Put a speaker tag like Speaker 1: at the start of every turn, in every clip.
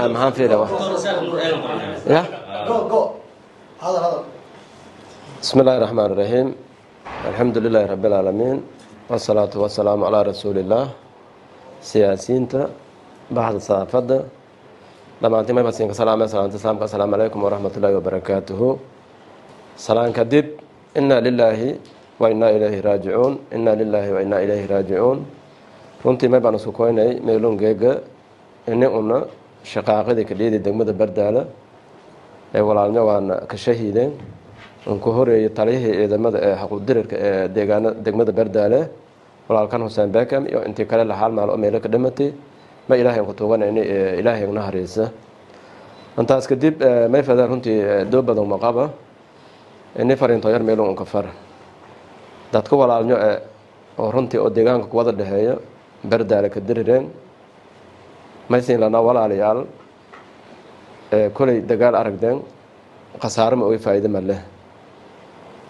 Speaker 1: maxaan fiiraa ya بسم الله الرحمن الرحيم الحمد لله رب العالمين والصلاة والسلام على رسول الله سياسيين بعد صافد لما أنت ما بسين كسلام السلام عليكم ورحمة الله وبركاته سلام كدب إنا لله وإنا إليه راجعون إنا لله وإنا إليه راجعون runtii ma baan isku koynay meelongeega inaguna shaqaaqadii ka dhiyay degmada Bardaale ee walaalnimo waan ka shahiideen ku horeeyay taliyihii ciidamada ee xaquudirirka ee deegaanada degmada Bardaale walaalkan Hussein Beekam iyo intii kale la hal maal oo meel ka dhimatay ma ilaahay ku tooganayna ilaahay una hariisa antaas kadib ma fadar runtii doo badan ma qaba inay fariinto yar meelon ka far dadka walaalnimo oo runtii oo deegaanka ku wada dhaxeeyo Bardaale ka dirireen maysin lana walaalayaal kulay dagaal aragdeen khasaaro ma way faa'iido ma leh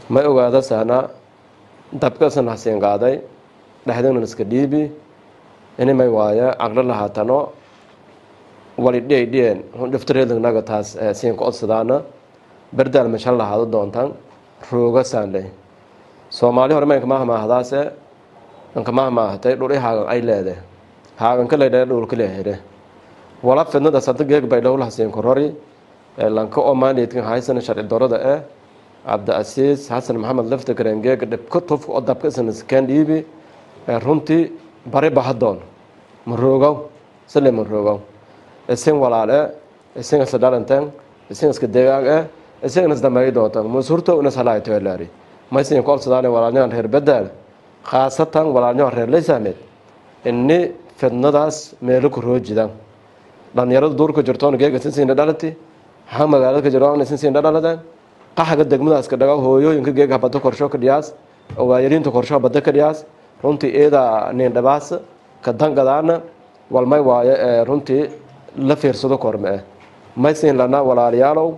Speaker 1: ma ogaada sana dabkasan haseen qaaday dhaxdana iska dhiibi inay may waaya aqal lahaatano wali dheedeen dhiftareednaga taas seen ku codsadaana Bardaale ma shan lahaado doontaan rooga saanley Soomaali hore ma mahadaas anka ma hatay dhulihaaga ay leedahay haagan ka leedahay dhulka leeyahay wala fidnada sadgeeg bay dhowlaha seen korori lanka oo maaliidkan haysan sharci darada Abda Aziz Hassan Maxamed lafta karangeeg dib ku tuf oo dabka iskan dhiibi runtii bari bahadoon maroogaw salim maroogaw isin walaale isin sadalantan isin iska deegaag isin isdamay doontan musurto una salaayto laari ma isin kool sadane walaalnaan reer Bardaale khaasatan walaalnimo reer Leysaameed inni fidnadaas meel ku roojidaan dhalinyarada duurka jirtoon geega sinsiin dhalati ha magaalada ka jiraan sinsiin dhaladan qaxga degmadaas ka dhaga hooyooyinka geega bada korsho ka dhiyaas oo waayiriinta korsho bada ka dhiyaas runtii eeda nin dhabaas ka dangadaana walmay waaye runtii la fiirsado korme ma siin lana walaalayaalow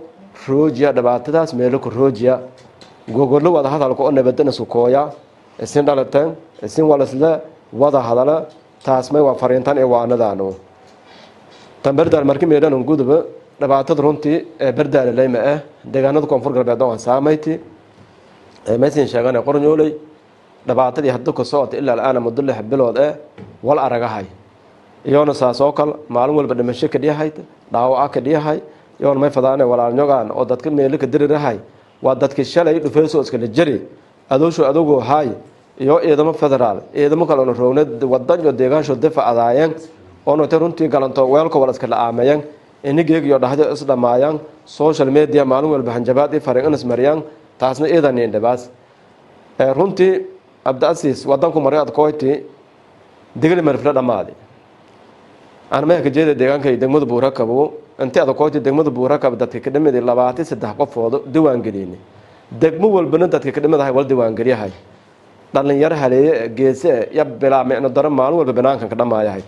Speaker 1: roojiya dhibaatadaas meel ku roojiya gogol wada hadalka oo nabadana sukooya isin dhalatan isin walasla wada hadala taas may waa fariintan ee waanadaano tan Bardaale markii meedan gudub dhibaatada runtii Bardaale leeyma deegaanada koonfur galbeed oo saameeyay meesin sheegan qornyoolay dhibaatadii hadda ka socota ilaa aan muddo bilood wal aragahay iyoona saasoo kale maalin walba dhimasho ka dhiyahay dhaawac ka dhiyahay iyoona may fadaanay walaalnyogaan oo dadka meel ka dirirahay waa dadkii shalay dhufeeso iska la jari adoosho adogo hay iyo ciidamo federaal ciidamo kale oo roonad wadan iyo deegaansho difaacayaan oo nootay runtii galanto weelka wala iska laamayaan inigeeg iyo dhaxdo is dhamaayaan social media maalin walba hanjabaad fariin ismariyaan taasna eedan indhabaas runtii Abda Aziz wadanku marayad kooyti digli marfla dhamaadi aan ma ka jeedo deegaanka degmada Buurakabo inta aad kooyti degmada Buurakabo dadka ka dhimid 23 qofood diwaan geliyeen degmo walbana dadka ka dhimadahay wal diwaan geliyahay dhalinyaro haleeye geese ya bilaa micno daro maalin walba banaanka ka dhamaayahay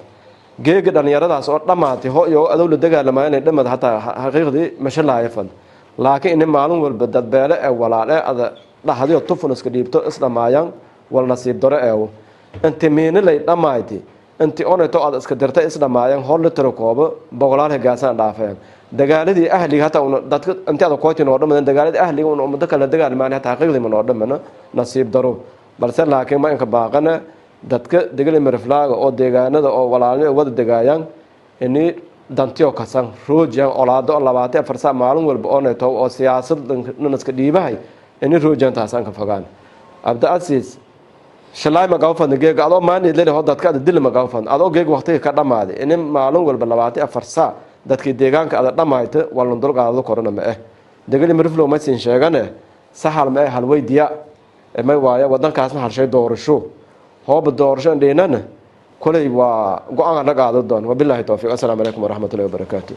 Speaker 1: geega dhalinyaradaas oo dhamaatay hooyo adawla dagaalamaayeen dhamad hataa xaqiiqdii mashallah fan laakiin in maalin walba dad beele walaale ada dhaxdiyo tufun iska dhiibto isdhamaayaan wal nasiib daro inta meenalay dhamaaytay inta oneeto aad iska dirtay isdhamaayaan hor la tiro koobo boqolaal gaasaan dhaafeen dagaaladii ahliga hataa dadka inta aad kootin oo dhamaadeen dagaaladii ahliga oo umada kala dagaalmaan hataa xaqiiqdii ma dhamana nasiib daro balse laakiin ma inka baaqana dadka degal marflaaga oo deegaanada oo walaalnimo wada degaayaan inii dantiyo kasan roojiyaan olaado 24 saac maalin walba oo neeto oo siyaasad iska dhiibahay inii roojiyaan taasan ka fogaan Abda Aziz shalay ma gaafan geega adoo maani leeyahay dadka dil ma gaafan adoo geeg waqtiga ka dhamaaday in maalin walba 24 saac dadkii deegaanka ada dhamaayta walan dulqaado korona ma degal marfloo ma siin sheegane sahal ma hal weydiya ma waaya wadankaasna hal shay doorasho hoob doorasho dheynana kulay waa go'aan laga qaado doon wabillahi tawfiiq assalamu alaykum wa rahmatullahi wa barakatuh